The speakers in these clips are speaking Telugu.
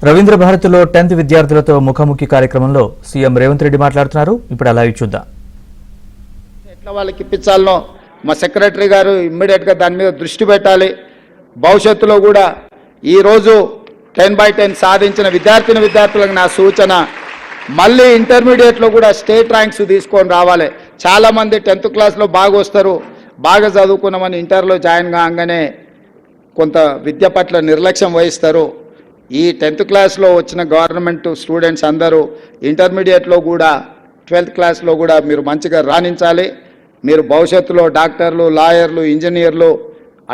రవీంద్ర భారతిలో 10th విద్యార్థులతో ముఖాముఖి కార్యక్రమంలో సీఎం రేవంత్ రెడ్డి మాట్లాడుతున్నారు. ఇప్పుడు అలా చూద్దాం. ఎట్లా వాళ్ళకి ఇప్పించాలనో మా సెక్రటరీ గారు ఇమ్మీడియట్గా దాని మీద దృష్టి పెట్టాలి. భవిష్యత్తులో కూడా ఈరోజు 10/10 సాధించిన విద్యార్థులకు నా సూచన, మళ్ళీ ఇంటర్మీడియట్లో కూడా స్టేట్ ర్యాంక్స్ తీసుకొని రావాలి. చాలామంది 10th క్లాస్లో బాగా వస్తారు, బాగా చదువుకున్నామని ఇంటర్లో జాయిన్ కాగానే కొంత విద్య పట్ల నిర్లక్ష్యం వహిస్తారు. ఈ 10th క్లాస్లో వచ్చిన గవర్నమెంట్ స్టూడెంట్స్ అందరూ ఇంటర్మీడియట్లో కూడా 12th క్లాస్లో కూడా మీరు మంచిగా రాణించాలి. మీరు భవిష్యత్తులో డాక్టర్లు, లాయర్లు, ఇంజనీర్లు,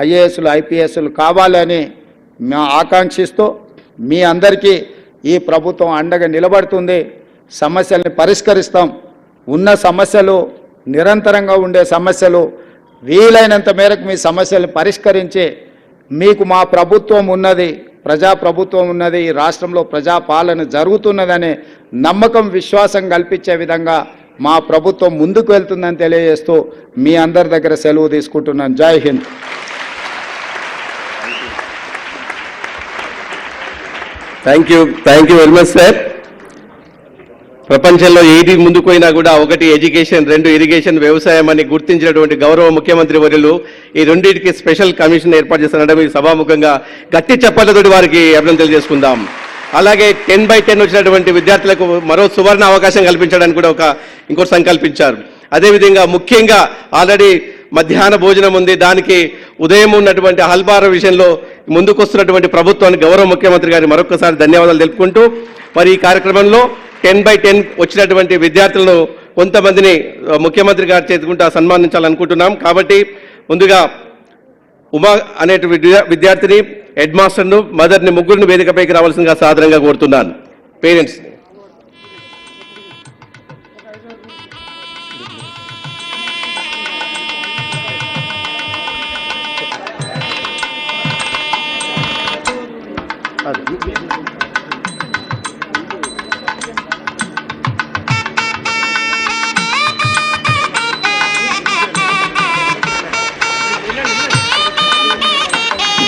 ఐఏఎస్లు, ఐపీఎస్లు కావాలని మేము ఆకాంక్షిస్తూ మీ అందరికీ ఈ ప్రభుత్వం అండగా నిలబడుతుంది. సమస్యల్ని పరిష్కరిస్తాం. ఉన్న సమస్యలు, నిరంతరంగా ఉండే సమస్యలు, వీలైనంత మేరకు మీ సమస్యల్ని పరిష్కరించి మీకు మా ప్రభుత్వం ఉన్నది, ప్రజాప్రభుత్వం ఉన్నది, ఈ రాష్ట్రంలో ప్రజాపాలన జరుగుతున్నదనే నమ్మకం, విశ్వాసం కల్పించే విధంగా మా ప్రభుత్వం ముందుకు వెళ్తుందని తెలియజేస్తూ మీ అందరి దగ్గర సెలవు తీసుకుంటున్నాను. జై Hind. Thank you very much sir. ప్రపంచంలో ఏది ముందుకు పోయినా కూడా ఒకటి ఎడ్యుకేషన్, 2 ఇరిగేషన్, వ్యవసాయం అని గుర్తించినటువంటి గౌరవ ముఖ్యమంత్రి వర్యులు ఈ రెండింటికి స్పెషల్ కమిషన్ ఏర్పాటు చేస్తున్నట్టు ఈ సభాముఖంగా గట్టి చప్పట్లతోటి వారికి అభినందనలు తెలియజేసుకుందాం. అలాగే 10/10 వచ్చినటువంటి విద్యార్థులకు మరో సువర్ణ అవకాశం కల్పించడానికి కూడా ఇంకోటి సంకల్పించారు. అదేవిధంగా ముఖ్యంగా ఆల్రెడీ మధ్యాహ్న భోజనం ఉంది, దానికి ఉదయం ఉన్నటువంటి అల్పాహార విషయంలో ముందుకొస్తున్నటువంటి ప్రభుత్వానికి గౌరవ ముఖ్యమంత్రి గారికి మరొకసారి ధన్యవాదాలు తెలుపుకుంటూ మరి ఈ కార్యక్రమంలో 10/10 వచ్చినటువంటి విద్యార్థులను కొంతమందిని ముఖ్యమంత్రి గారి చేతుకుంటా సన్మానించాలనుకుంటున్నాం. కాబట్టి ముందుగా ఉమా అనే విద్యార్థిని, హెడ్ మాస్టర్ను, మదర్ని, ముగ్గురిని వేదికపైకి రావాల్సిందిగా సాదరంగా కోరుతున్నాను. పేరెంట్స్ని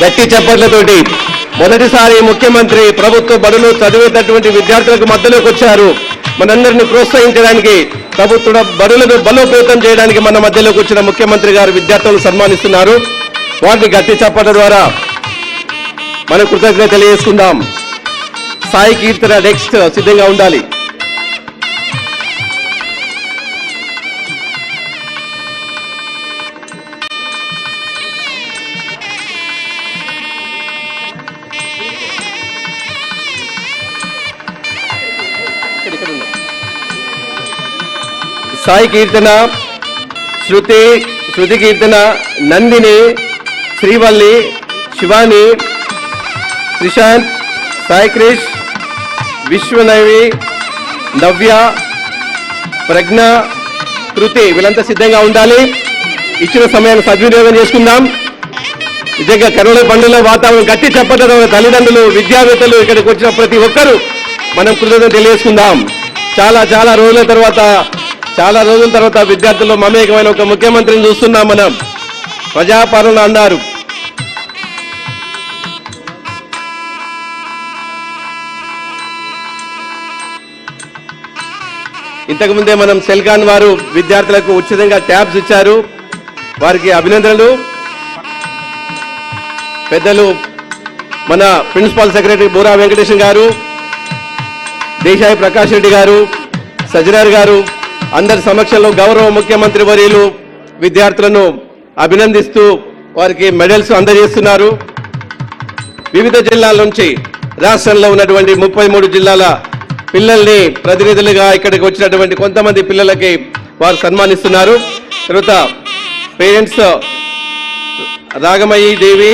గట్టి చప్పట్లతోటి మొదటిసారి ముఖ్యమంత్రి ప్రభుత్వ బడులు చదివేటటువంటి విద్యార్థులకు మధ్యలోకి వచ్చారు. మనందరినీ ప్రోత్సహించడానికి, ప్రభుత్వ బడులను బలోపేతం చేయడానికి మన మధ్యలోకి వచ్చిన ముఖ్యమంత్రి గారు విద్యార్థులను సన్మానిస్తున్నారు. వారిని గట్టి చప్పట్ల ద్వారా మనం కృతజ్ఞత తెలియజేసుకుందాం. సాయి కీర్తన నెక్స్ట్ సిద్ధంగా ఉండాలి. సాయి కీర్తన, శృతి కీర్తన, నందిని, శ్రీవల్లి, శివాని, శ్రీశాంత్, సాయి క్రిష్, విశ్వనవి, నవ్య, ప్రజ్ఞ, కృతి వీళ్ళంతా సిద్ధంగా ఉండాలి. ఇచ్చిన సమయాన్ని సద్వినియోగం చేసుకుందాం. నిజంగా కరోనా పండుగ వాతావరణం గట్టి చెప్పడం తల్లిదండ్రులు, విద్యావేత్తలు, ఇక్కడికి వచ్చిన ప్రతి ఒక్కరూ మనం కృతజ్ఞత తెలియజేసుకుందాం. చాలా రోజుల తర్వాత విద్యార్థుల్లో మమేకమైన ఒక ముఖ్యమంత్రిని చూస్తున్నాం. మనం ప్రజాపాలన అన్నారు. ఇంతకుముందే మనం సెల్కాన్ వారు విద్యార్థులకు ఉచితంగా ట్యాబ్స్ ఇచ్చారు. వారికి అభినందనలు. పెద్దలు మన ప్రిన్సిపల్ సెక్రటరీ బూరా వెంకటేశం గారు, దేశాయి ప్రకాష్ రెడ్డి గారు, సజ్జనార్ గారు అందరి సమక్షంలో గౌరవ ముఖ్యమంత్రి వర్యులు విద్యార్థులను అభినందిస్తూ వారికి మెడల్స్ అందజేస్తున్నారు. వివిధ జిల్లాల నుంచి రాష్ట్రంలో ఉన్నటువంటి 33 జిల్లాల పిల్లల్ని ప్రతినిధులుగా ఇక్కడికి వచ్చినటువంటి కొంతమంది పిల్లలకి వారు సన్మానిస్తున్నారు. తర్వాత పేరెంట్స్ రాగమయ్యి దేవి,